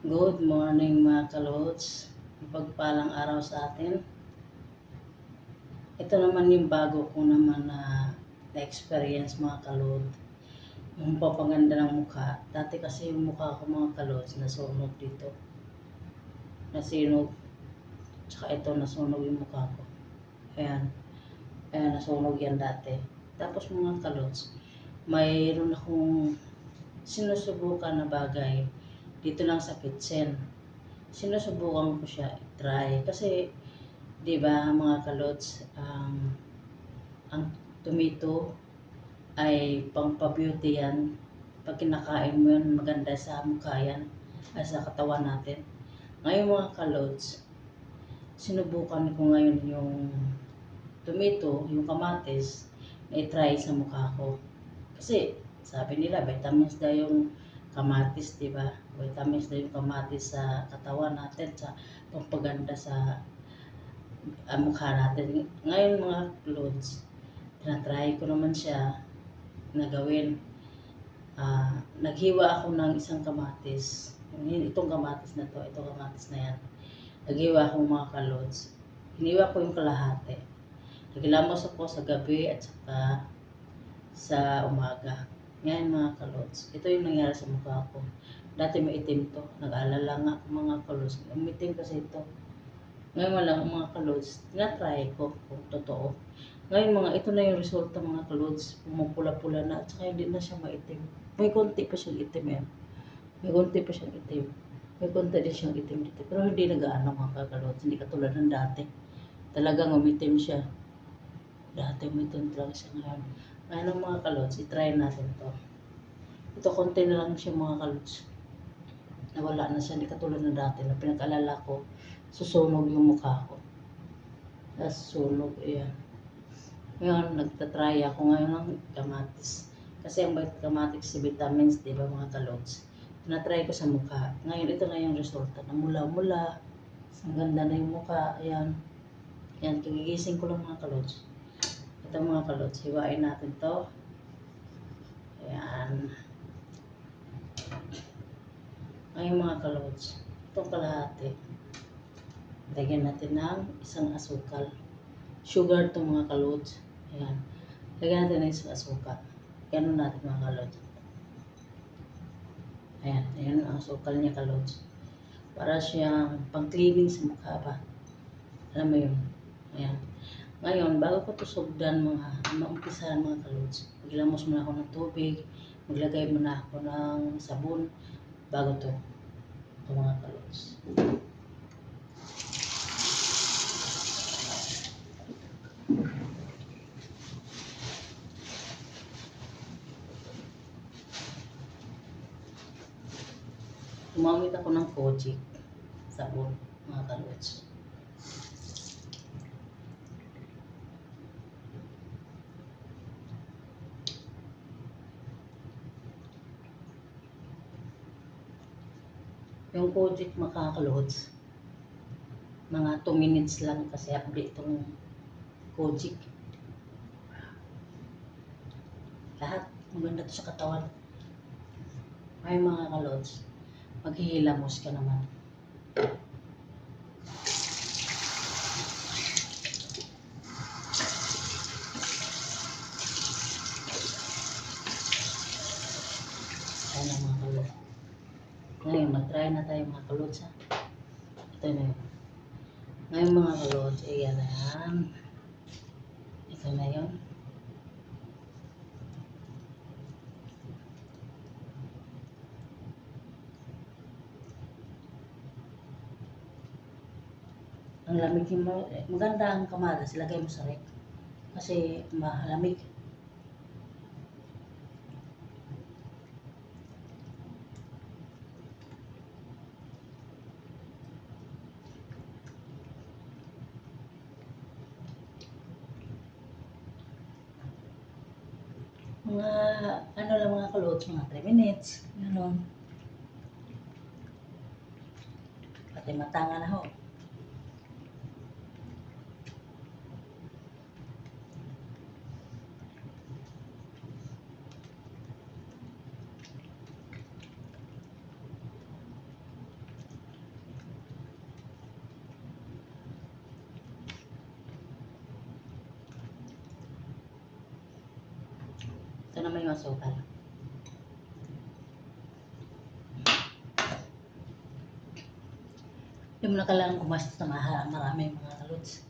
Good morning mga kalods. Pagpalang araw sa atin. Ito naman yung bago ko naman na-experience mga kalod. Yung papaganda ng mukha. Dati kasi yung mukha ko mga kalods nasunog dito. Nasinog. Tsaka ito nasunog yung mukha ko. Ayan. Ayan nasunog yan dati. Tapos mga kalods, mayroon akong sinusubukan na bagay dito lang sa kitchen. Sinusubukan ko siya i-try kasi 'di ba mga kalods, ang tomato ay pang-beauty yan. Pag kinakain mo yan, maganda sa mukha yan, ay sa katawan natin. Ngayon mga kalods, sinubukan ko ngayon yung tomato, yung kamatis, na i-try sa mukha ko. Kasi sabi nila vitamins daw yung kamatis, di ba? Vitamins daw yung kamatis sa katawan natin, sa pampaganda sa mukha natin. Ngayon mga clothes, tinatry ko naman siya na gawin. Naghiwa ako ng isang kamatis. Itong kamatis na to, itong kamatis na yan. Naghiwa ako mga kalods. Hiniwa ko yung kalahati. Naglamos ako sa gabi at saka sa umaga. Ngayon mga kalods, ito yung nangyari sa mukha ko. Dati maitim to. Nag-aalala nga ako mga kalods. Umitim kasi ito. Ngayon lang mga kalods, tinatry ko kung totoo. Ngayon ito na yung resulta mga kalods. Pumupula-pula na at saka hindi na siya maitim. May konti pa siyang itim yan. May konti pa siyang itim. May konti din siyang itim dito. Pero hindi nag-aano mga kalods. Hindi katulad ng dati. Talagang umitim siya. Dati umitim talaga siya ngayon. Ngayon mga kalods, itry natin to. Ito konti na lang siya mga kalods. Nawala na siya. Hindi katulad ng dati na pinag-alala ko. Susunog yung mukha ko. Sunog, ayan. Ngayon, nagtatry ako ngayon ng kamatis. Kasi ang kamatis si vitamins, di ba mga kalods? Tinatry ko sa mukha. Ngayon, ito na yung resulta. Namula-mula. Ang ganda na yung mukha. Ayan. Ayan, kagigising ko lang mga kalods. Ito mga kalods, hiwain natin to. Ayan. Ngayon mga kalods, itong kalahati. Lagyan natin ng isang asukal. Sugar to mga kalods. Ayan. Lagyan natin ng isang asukal. Ganun natin mga kalods. Ayan. Ayan ang asukal niya kalods. Para siyang pang-cleaning sa mukha ba. Alam mo yun. Ayan. Ngayon, bago ko ito sugdan maumpisahan mga kalods, maglamos muna ako ng tubig, maglagay muna ako ng sabon, bago ito mga kalods. Gumamit ako ng Kojic sabon mga kalods. Yung Kojic mga kalods, mga 2 minutes lang kasi update itong Kojic. Lahat, maganda to sa katawan. Ay mga kalods, maghihilamos ka naman. Ayan ang mga kalods. Ngayon, mag-try na tayo mga kalods ha. Ito na yun. Ngayon mga kalods, ayan na yan. Ito na yun. Ang lamig mo, maganda ang kamatis, ilagay mo sa rek. Kasi malamig. Mga, ano lang mga kalods, mga 3 minutes. Ganon. Pati matanga na ho. maraming asukal. Hindi mo na kailangan gumastos na marami mga kalods.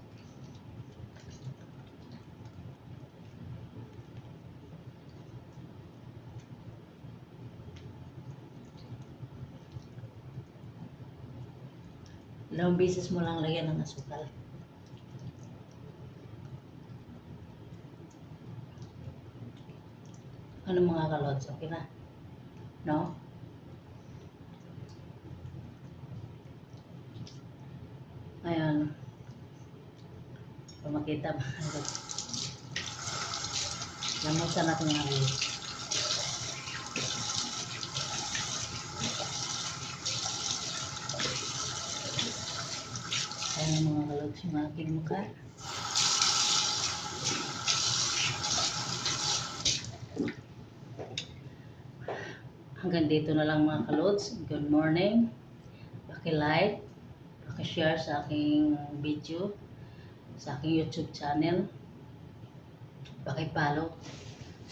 Dalawang beses mo lang lagyan ng asukal. Ano mga kalods, okay na? No? Ayan. Kung makita mga kalods. Lamusan natin ng alis. Ayan mga kalods yung aking mukha. Hanggang dito na lang mga kalods. Good morning. Paki-like, paki-share sa aking video, sa aking YouTube channel. Paki-follow.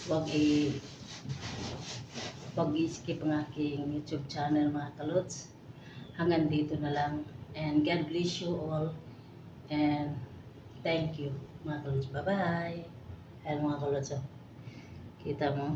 Huwag i-skip ang aking YouTube channel mga kalods. Hanggang dito na lang. And God bless you all. And thank you mga kalods. Bye-bye. Ayan mga kalods. Kita mo.